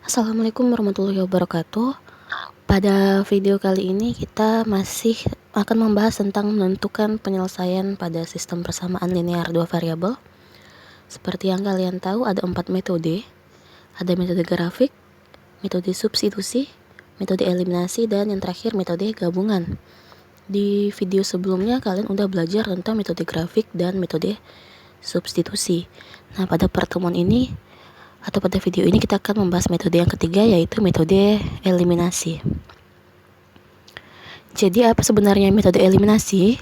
Assalamualaikum warahmatullahi wabarakatuh. Pada video kali ini kita masih akan membahas tentang menentukan penyelesaian pada sistem persamaan linear dua variabel. Seperti yang kalian tahu, ada 4 metode. Ada metode grafik, metode substitusi, metode eliminasi, dan yang terakhir metode gabungan. Di video sebelumnya kalian udah belajar tentang metode grafik dan metode substitusi. Nah, pada pertemuan ini atau pada video ini kita akan membahas metode yang ketiga, yaitu metode eliminasi. Jadi apa sebenarnya metode eliminasi?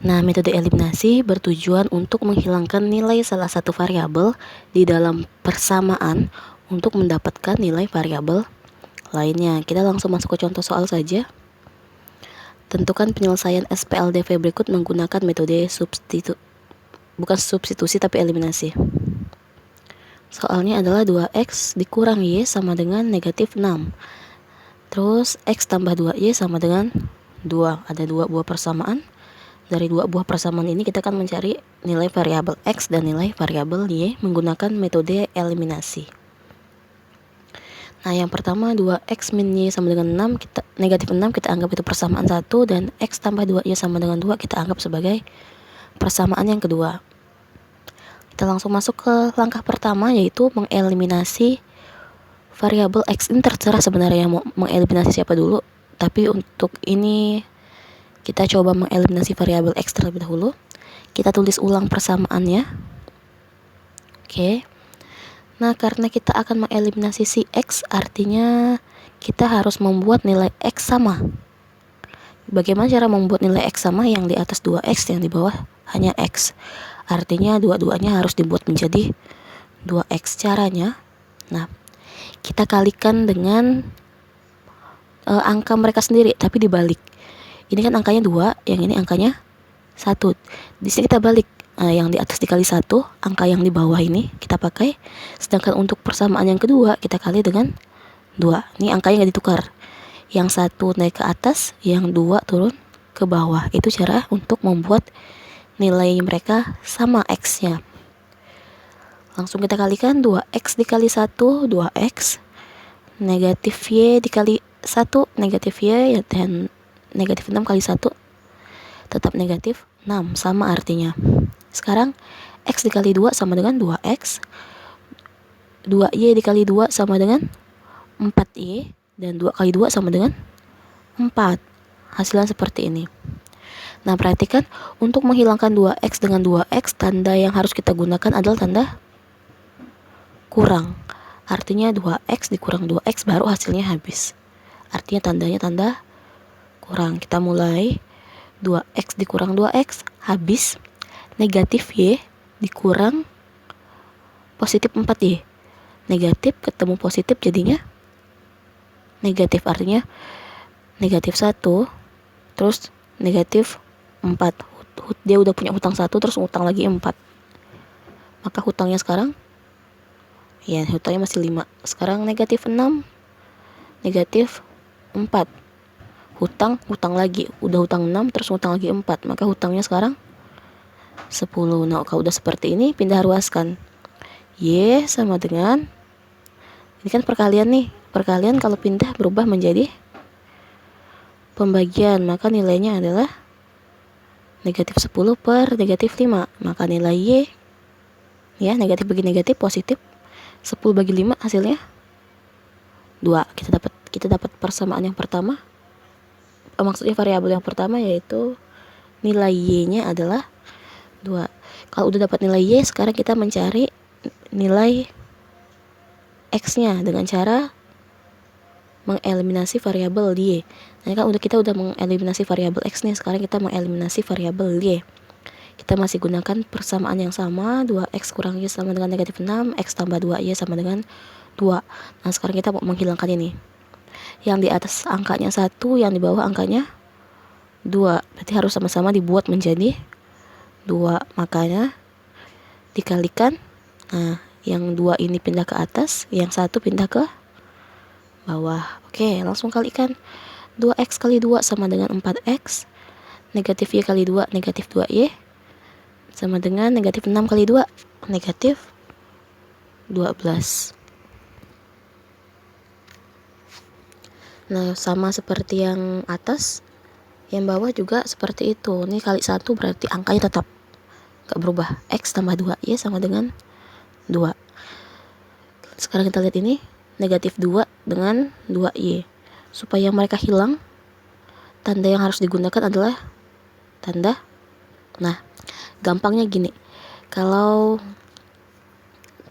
Nah, metode eliminasi bertujuan untuk menghilangkan nilai salah satu variabel di dalam persamaan untuk mendapatkan nilai variabel lainnya. Kita langsung masuk ke contoh soal saja. Tentukan penyelesaian SPLDV berikut menggunakan metode substitusi tapi eliminasi. Soalnya adalah 2x dikurang y sama dengan negatif 6. Terus x tambah 2y sama dengan 2. Ada 2 buah persamaan. Dari 2 buah persamaan ini kita akan mencari nilai variabel x dan nilai variabel y menggunakan metode eliminasi. Nah, yang pertama 2x min y sama dengan 6, negatif 6 kita anggap itu persamaan 1, dan x tambah 2y sama dengan 2 kita anggap sebagai persamaan yang kedua. Kita langsung masuk ke langkah pertama, yaitu mengeliminasi variabel x. Ini terserah sebenarnya mau mengeliminasi siapa dulu, tapi untuk ini kita coba mengeliminasi variabel x terlebih dahulu. Kita tulis ulang persamaannya. Oke. Nah, karena kita akan mengeliminasi si x, artinya kita harus membuat nilai x sama. Bagaimana cara membuat nilai x sama? Yang di atas 2x, yang di bawah hanya x. Artinya dua-duanya harus dibuat menjadi 2x. Caranya, nah, kita kalikan dengan angka mereka sendiri, tapi dibalik. Ini kan angkanya 2, yang ini angkanya 1. Di sini kita balik, yang di atas dikali 1, angka yang di bawah ini kita pakai. Sedangkan untuk persamaan yang kedua kita kali dengan 2. Ini angkanya nggak ditukar. Yang 1 naik ke atas, yang 2 turun ke bawah. Itu cara untuk membuat nilai mereka sama x-nya. Langsung kita kalikan, 2x dikali 1, 2x. Negatif y dikali 1, negatif y, dan negatif 6 kali 1 tetap negatif 6, sama artinya. Sekarang x dikali 2 sama dengan 2x, 2y dikali 2 sama dengan 4y, dan 2 kali 2 sama dengan 4. Hasilnya seperti ini. Nah, perhatikan, untuk menghilangkan 2x dengan 2x, tanda yang harus kita gunakan adalah tanda kurang. Artinya 2x dikurang 2x baru hasilnya habis. Artinya tandanya tanda kurang. Kita mulai, 2x dikurang 2x habis negatif y dikurang positif 4y. Negatif ketemu positif jadinya negatif, artinya negatif 1 terus negatif 4. Dia udah punya hutang 1 terus hutang lagi 4. Maka hutangnya sekarang, ya, hutangnya masih 5. Sekarang negatif 6, negatif 4. Hutang lagi, udah hutang 6 terus hutang lagi 4. Maka hutangnya sekarang 10. Nah, kalau udah seperti ini, pindah ruaskan. Y sama dengan, ini kan perkalian nih. Perkalian kalau pindah berubah menjadi pembagian, maka nilainya adalah negatif 10 per negatif 5. Maka nilai y, ya, negatif bagi negatif positif, 10 bagi 5 hasilnya 2. Kita dapat persamaan yang pertama. Maksudnya variabel yang pertama, yaitu nilai y-nya adalah 2. Kalau udah dapat nilai y, sekarang kita mencari nilai x-nya dengan cara mengeliminasi variabel y. Nah, kan kita udah mengeliminasi variabel x nih. Sekarang kita mengeliminasi variabel y. Kita masih gunakan persamaan yang sama, 2x kurang y sama dengan negatif 6, x tambah 2y sama dengan 2. Nah, sekarang kita mau menghilangkan ini. Yang di atas angkanya 1, yang di bawah angkanya 2. Berarti harus sama-sama dibuat menjadi 2. Makanya dikalikan. Nah, yang 2 ini pindah ke atas, yang 1 pindah ke bawah. Oke, langsung kalikan. 2x kali 2 sama dengan 4x. Negatif y kali 2, negatif 2y, sama dengan negatif 6 kali 2, negatif 12. Nah, sama seperti yang atas, yang bawah juga seperti itu. Ini kali 1 berarti angkanya tetap gak berubah. X tambah 2Y sama dengan 2. Sekarang kita lihat ini, negatif 2 dengan 2Y. Supaya mereka hilang, tanda yang harus digunakan adalah tanda. Nah, gampangnya gini. Kalau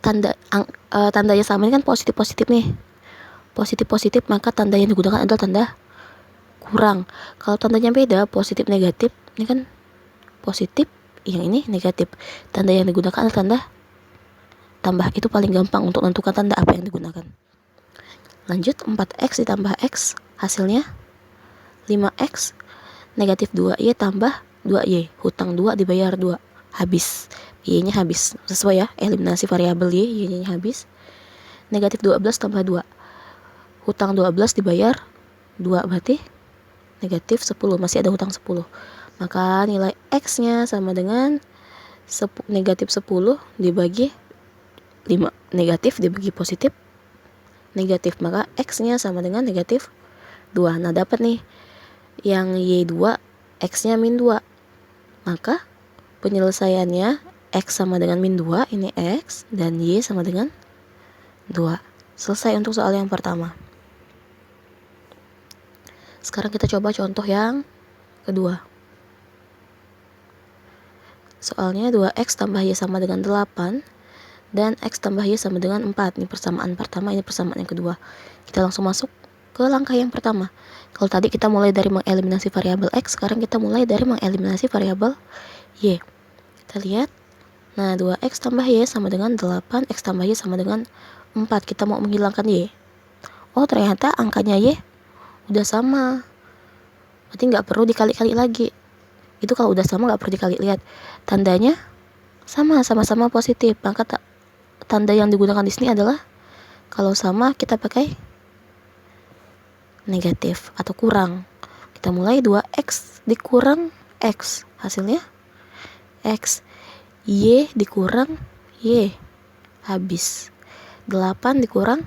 tandanya sama, ini kan positif-positif nih. Positif-positif, maka tanda yang digunakan adalah tanda kurang. Kalau tandanya beda, positif negatif, ini kan positif, yang ini negatif. Tanda yang digunakan adalah tanda tambah. Itu paling gampang untuk menentukan tanda apa yang digunakan. Lanjut, 4x ditambah x, hasilnya 5x. Negatif 2y tambah 2y, hutang 2 dibayar 2, habis. Y-nya habis, sesuai ya, eliminasi variabel Y-nya habis. Negatif 12 tambah 2, hutang 12 dibayar 2, berarti negatif 10, masih ada hutang 10. Maka nilai x-nya sama dengan negatif 10 dibagi 5, negatif dibagi positif negatif, maka x-nya sama dengan negatif 2. Nah, dapat nih yang y2, x-nya min 2. Maka penyelesaiannya x sama dengan min 2, ini x, dan y sama dengan 2. Selesai untuk soal yang pertama. Sekarang kita coba contoh yang kedua. Soalnya 2x tambah y sama dengan 8 dan x tambah y sama dengan 4. Ini persamaan pertama, ini persamaan yang kedua. Kita langsung masuk ke langkah yang pertama. Kalau tadi kita mulai dari mengeliminasi variabel x, sekarang kita mulai dari mengeliminasi variabel y. Kita lihat. Nah, 2x tambah y sama dengan 8, x tambah y sama dengan 4. Kita mau menghilangkan y. Oh, ternyata angkanya y udah sama. Berarti nggak perlu dikali-kali lagi. Itu kalau udah sama nggak perlu dikali. Lihat, tandanya sama-sama positif. Maka tanda yang digunakan di sini adalah kalau sama kita pakai negatif atau kurang. Kita mulai 2x dikurang x, hasilnya x. Y dikurang y, habis. 8 dikurang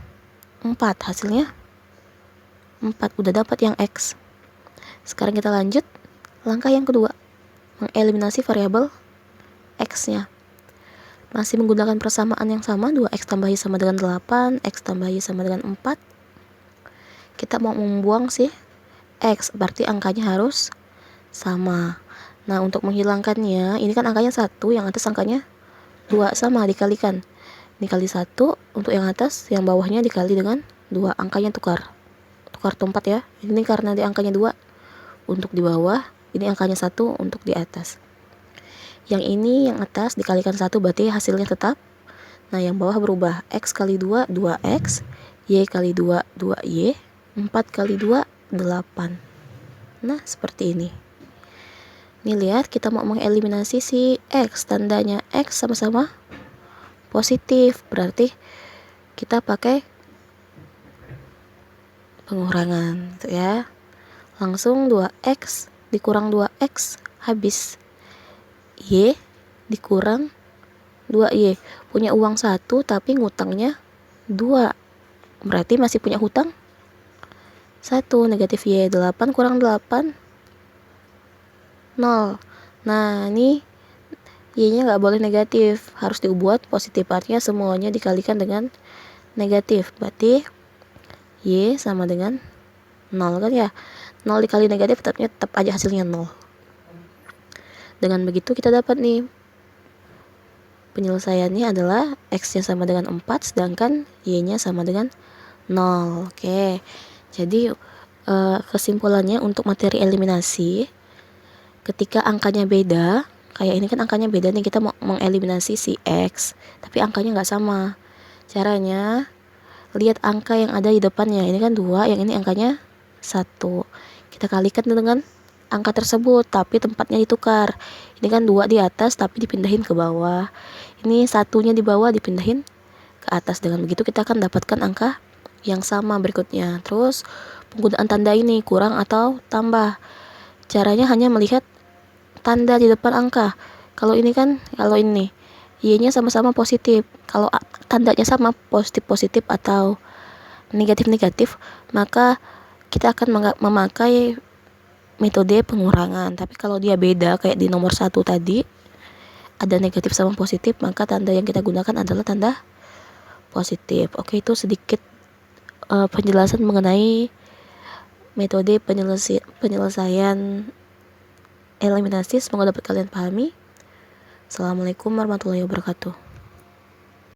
4, hasilnya 4. Udah dapat yang x. Sekarang kita lanjut langkah yang kedua, mengeliminasi variabel x-nya. Masih menggunakan persamaan yang sama, 2x tambah y sama dengan 8, x tambah y sama dengan 4. Kita mau membuang si x, berarti angkanya harus sama. Nah, untuk menghilangkannya, ini kan angkanya 1, yang atas angkanya 2, sama, dikalikan. Dikali 1, untuk yang atas, yang bawahnya dikali dengan 2, angkanya tukar tempat ya. Ini karena di angkanya 2 untuk di bawah, ini angkanya 1 untuk di atas. Yang ini yang atas dikalikan 1, berarti hasilnya tetap. Nah, yang bawah berubah. X kali 2, 2x. Y kali 2, 2y. 4 kali 2, 8. Nah, seperti ini. Nih, lihat, kita mau mengeliminasi si x. Tandanya x sama-sama positif. Berarti kita pakai pengurangan. Gitu ya. Langsung 2x dikurang 2x, habis. Y dikurang 2y. Punya uang 1 tapi ngutangnya 2. Berarti masih punya hutang 1. Negatif y, 8 kurang 8, 0. Nah, ini y-nya nggak boleh negatif, harus dibuat positif. Artinya semuanya dikalikan dengan negatif. Berarti y sama dengan 0 kan ya. 0 dikali negatif tetap aja hasilnya 0. Dengan begitu kita dapat nih penyelesaiannya adalah x-nya sama dengan 4, sedangkan y-nya sama dengan 0. Oke. Jadi kesimpulannya untuk materi eliminasi, ketika angkanya beda, kayak ini kan angkanya beda nih, kita mau mengeliminasi si x, tapi angkanya nggak sama. Caranya, lihat angka yang ada di depannya. Ini kan 2, yang ini angkanya 1. Kita kalikan dengan angka tersebut, tapi tempatnya ditukar. Ini kan 2 di atas tapi dipindahin ke bawah. Ini 1-nya di bawah dipindahin ke atas. Dengan begitu kita akan dapatkan angka yang sama berikutnya. Terus penggunaan tanda ini kurang atau tambah. Caranya hanya melihat tanda di depan angka. Kalau ini y-nya sama-sama positif. Kalau tandanya sama, positif-positif atau negatif-negatif, maka kita akan memakai metode pengurangan. Tapi kalau dia beda kayak di nomor 1 tadi, ada negatif sama positif, maka tanda yang kita gunakan adalah tanda positif. Oke, itu sedikit penjelasan mengenai metode penyelesaian eliminasi. Semoga dapat kalian pahami. Assalamualaikum warahmatullahi wabarakatuh.